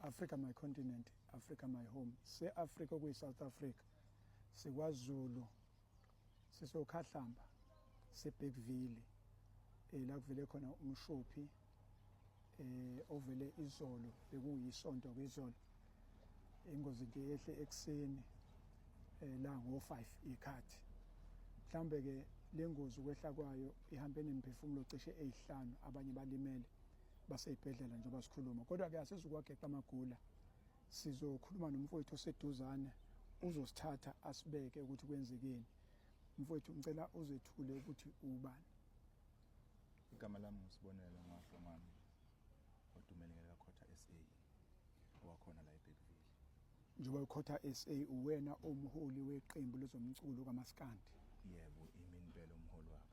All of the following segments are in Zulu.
Africa my continent, Africa my home. Se-Africa kuyi-South Africa, siKwaZulu, sisoKhahlamba, seBergville, la kuvele khona umshophi ovele izolo, bekuyisonto kwizolo. Ingozi nje yehle ekseni la ngo-5 ikhathi. Mhlambe ke lengozi ukwehla kwayo ihambe nemiphefumulo cishe 5, abanye balimele baseyibhedlela njengoba sikhuluma. Kodwa ke asizukwageqa amagula, sizokhuluma nomfowethu oseduzane uzosithatha asibeke ukuthi kwenzekeni. Mfowethu ngicela uzethule ukuthi ubani. Igama lami uSibonelo Mahlomane, odumeleke kaKhotha SA, owakhona la eBergville. Njengoba uKhotha SA uwena umholi weqembu lezomculo kaMaskandi. Yebo, imi impela umholi wabo.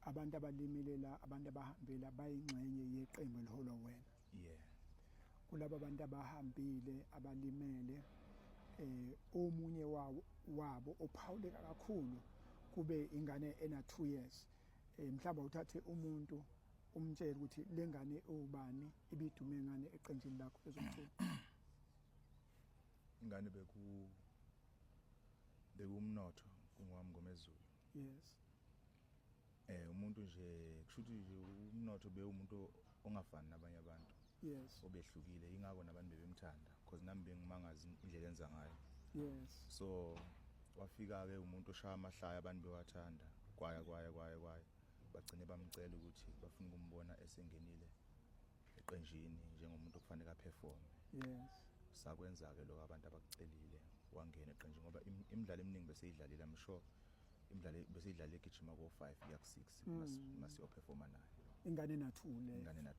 Abantu abalimele la, abantu abahambela bayingxenye yeqembu eliholwa wena. Yeah. Kulabo abantu abahambile abalimele, omunye wabo ophawuleka kakhulu kube ingane ena 2 years. Mhlawumbe uthathe umuntu umtshela ukuthi lengane ubani, ibidume ngane eqenjini lakho lezomculo. Ingane bekumnotho kungwami ngomezulu. Yes. Umuntu nje kushuthi nje umnotho bewumuntu ongafani nabanye abantu. Yes. Obehlukile, ingakho nabantu bebemthanda because nami bengimangazi indlela enza ngayo. Yes. So wafika ke umuntu oshaya amahlaya abantu bewathanda. Kwaya bagcine bamcela ukuthi bafuna ukumbona esengenile eqenjini njengomuntu okufanele aperform. Yes. Sakwenza ke lokho abantu abakucelile wangena eqenjini ngoba imidlalo eminingi beseyidlalile, I'm sure imidlalo beseyidlala egijima ko5 kuya ku6 masiyo performa nayo. Ingane na 2 le. Ingane na 2.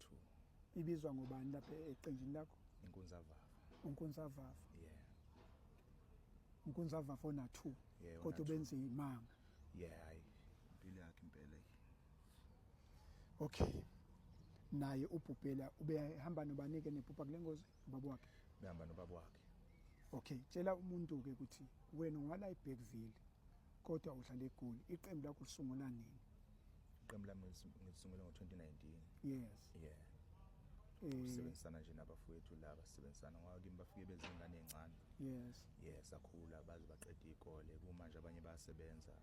Ibizwa ngobani lapha eqenjini lakho? Inkunzavafa. Unkunzavafa. Yeah. Unkunzavafa ona 2. Yeah, kodwa benze imanga. Yeah, hayi. Impilo yakhe impela. Okay. Naye uBhubhela ubehamba nobanike nephupha kule ngozi ubaba wakhe. Behamba nobaba wakhe. Okay, tshela umuntu ke ukuthi wena ungala eBergville kodwa uhlala eGoli. Iqembu lakho lisungula nini? Iqembu lami ngisungule ngo2019. Yes. Yeah. Sibenzisana nje nabafowethu laba sibenzisana ngoba kimi bafike bezingane ezincane. Yes. Yes, akhula bazi baqeda ikole kumanje abanye bayasebenza.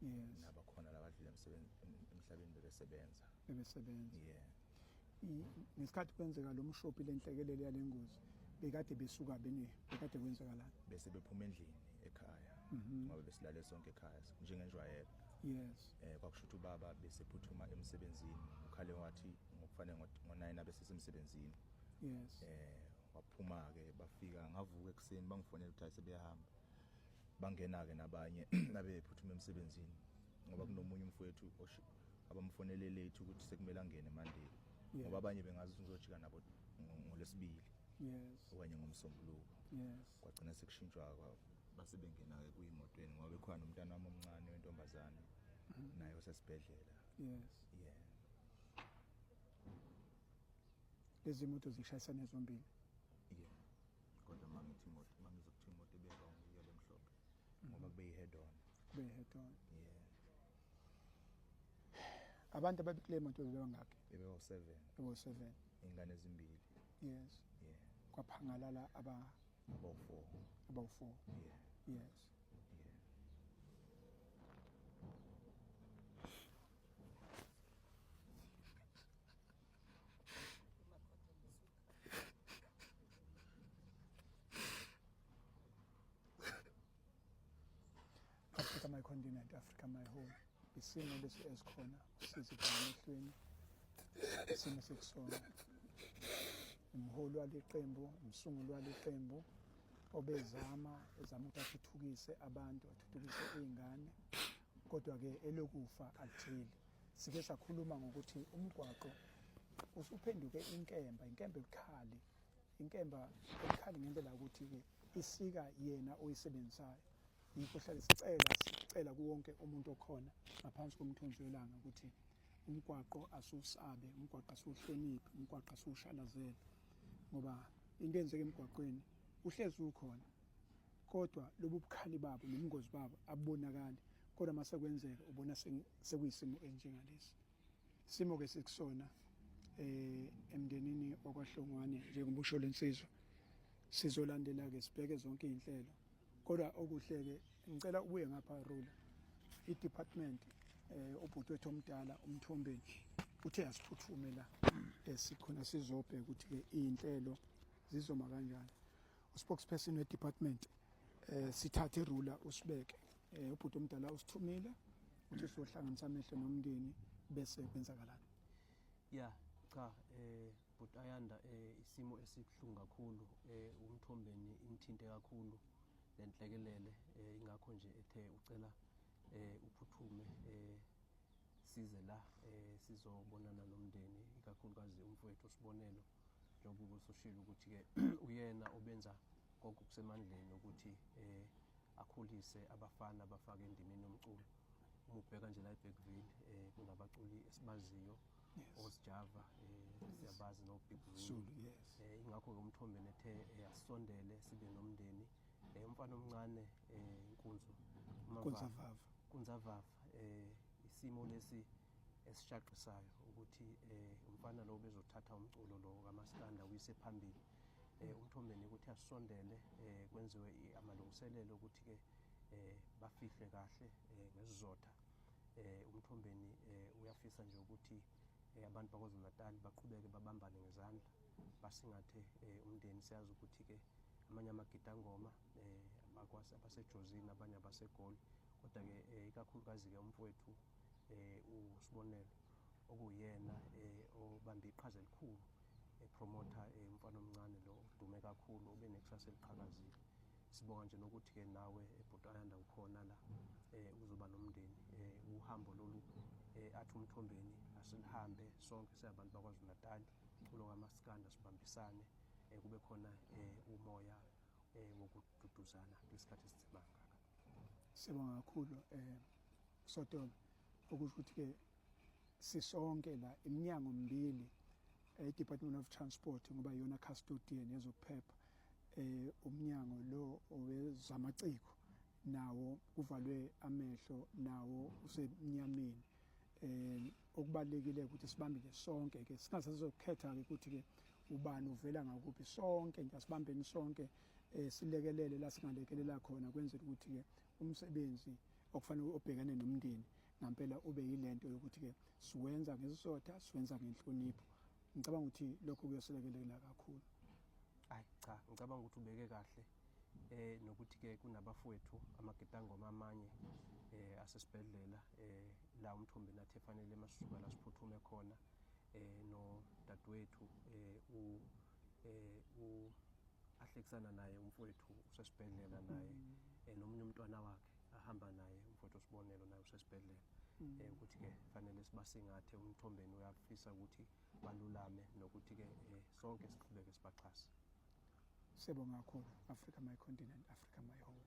Yes. Nabakhona labadlule emhlabeni bebesebenza. Yeah. Ngesikhathi kwenzeka lo mshophi lenhlekelele yalengozi bekade besuka bekade kwenzakalani? Bese bephuma endlini ekhaya ngoba besilale sonke ekhaya njengenjwayelo. Yes. Kwakushuthi ubaba besephuthuma emsebenzini, ukhale wathi ngokufanele ngo9 abesesemsebenzini. Yes. Waphuma ke bafika ngavuka ekseni bangifonela ukuthi ayisebeyahamba. Bangena ke nabanye nabephuthuma emsebenzini ngoba kunomunye umfowethu abamfonele late ukuthi sekumele angene Monday. Ngoba abanye bengazi uzojika nabo ngoLwesibili. Yes. Okanye ngomsombuluko. Yes. Kwagcina sekushintshwa basebengena ke kuyimotweni ngoba bekhona umntana wami omncane wentombazane naye osesibhedlela. Yes. Yeah. Lezi moto zishayisana zombili. Yeah. Kodwa mangizokuthi imoto ebeka ngiyele mhlophe ngoba kube head on. Kube head on. Yeah. Abantu ababikule moto bebangakhe? Bebe7. Bebe7. Ingane ezimbili. Yes. Yeah. Kwaphangalala about 4. Yeah. Yes. Yeah. Africa my continent, Africa my home. Isimo lesi esikhona usizi emehlweni. Isimo sekusona. Umholi waleqembu, umsunguli waleqembu ezama ukuthi athuthukise abantu, athuthukise izingane. Kodwa ke elokufa alitheli. Sike sakhuluma ngokuthi umgwaqo usuphenduke inkemba ebukhali. Inkemba ebukhali ngendlela ukuthi ke isika yena oyisebenzayo. Yikho hlale sicela kuwonke umuntu okhona ngaphansi komthunzi welanga ukuthi umgwaqo asusabe, umgwaqo asuhloniphe, umgwaqo asushalazele. Ngoba into enzeke emgwaqweni uhlezi ukhona. Kodwa lobu bukhali babo nobungozi babo abonakali. Kodwa mase kwenzeka ubona sekuyisimo enjengalesi. Simo ke sikusona emndenini wakwaHlongwane njengomusho lensizwa sizolandela ke sibheke zonke izinhlelo kodwa okuhle ke ngicela ubuye ngapha Rula i-department ubhuti wethu omdala uMthombeni uthe asiphuthume la sikhona sizobheka ukuthi ke izinhlelo zizoma kanjani uspokesperson we-department sithathe iRula usibeke ubhuti omdala usithumile uthi sizohlanganisa amehlo nomndeni bese kwenzakalani. Yeah, cha but Ayanda isimo esibuhlungu kakhulu uMthombeni imthinte kakhulu lenhlekelele ingakho nje ethe ucela uphuthume size la sizobonana nomndeni ikakhulukazi umfowethu Sibonelo njengoba usoshilo ukuthi ke uyena obenza konke kusemandleni ukuthi akhulise abafana abafaka endimeni yomculo. Uma ubheka nje la eBergville kunabaculi esibaziyo oSjava siyabazi no Big Zulu yes ingakho ke uMthombeni ethe asondele sibe nomndeni umfana omncane Kunzavava isimo lesi esishaqisayo ukuthi umfana lo bezothatha umculo lo kaMaskanda uyise phambili uMthombeni ukuthi asondele kwenziwe amalungiselelo ukuthi ke bafihle kahle ngesizotha uMthombeni uyafisa nje ukuthi abantu bakwaZulu-Natal baqhubeke babambane ngezandla basingathe umndeni siyazi ukuthi ke amanye amagidangoma abasejozini abanye abasegoli kodwa ke ikakhulukazi ke umfowethu uSibonelo okuyena obambe iqhaza elikhulu epromotha umfana omncane lo odume kakhulu ube nekusasa eliqhakazile. Sibonga nje nokuthi ke nawe eBhutayanda ukhona la uzoba nomndeni uhambo lolu athi uMthombeni asilihambe sonke siyabantu bakwaZulu-Natal culo kaMaskanda sibambisane kube khona umoya wokududuzana lesikhathi esithemba ngaka. Sibonga kakhulu Sotolo okusho ukuthi ke sisonke la iminyango mbili Department of Transport ngoba iyona custodian yezokuphepha umnyango lo owezamaciko nawo kuvalwe amehlo nawo usemnyameni okubalekile ukuthi sibambile sonke ke singasazokhetha ke ukuthi ke ubani uvela ngakuphi sonke nje asibambeni sonke silekelele la singalekelela khona kwenzela ukuthi ke umsebenzi okufanele obhekane nomndeni ngempela ube yilento yokuthi ke siwenza ngesizotha siwenza ngenhlonipho. Ngicabanga ukuthi lokho kuyosilekelela kakhulu. Hayi cha ngicabanga ukuthi ubeke kahle nokuthi ke kunabafowethu amagidangoma amanye asesibhedlela la uMthombeni athe fanele masuka la siphuthume khona no dadewethu ahlekisana naye umfowethu usesibhedlela naye nomunye umntwana wakhe ahamba naye umfowethu Sibonelo naye usesibhedlela ukuthi ke fanele sibasingathe uMthombeni uyafisa ukuthi balulame nokuthi ke sonke siqhubeke sibaxhasa. Sibonga kakhulu Africa my continent Africa my home.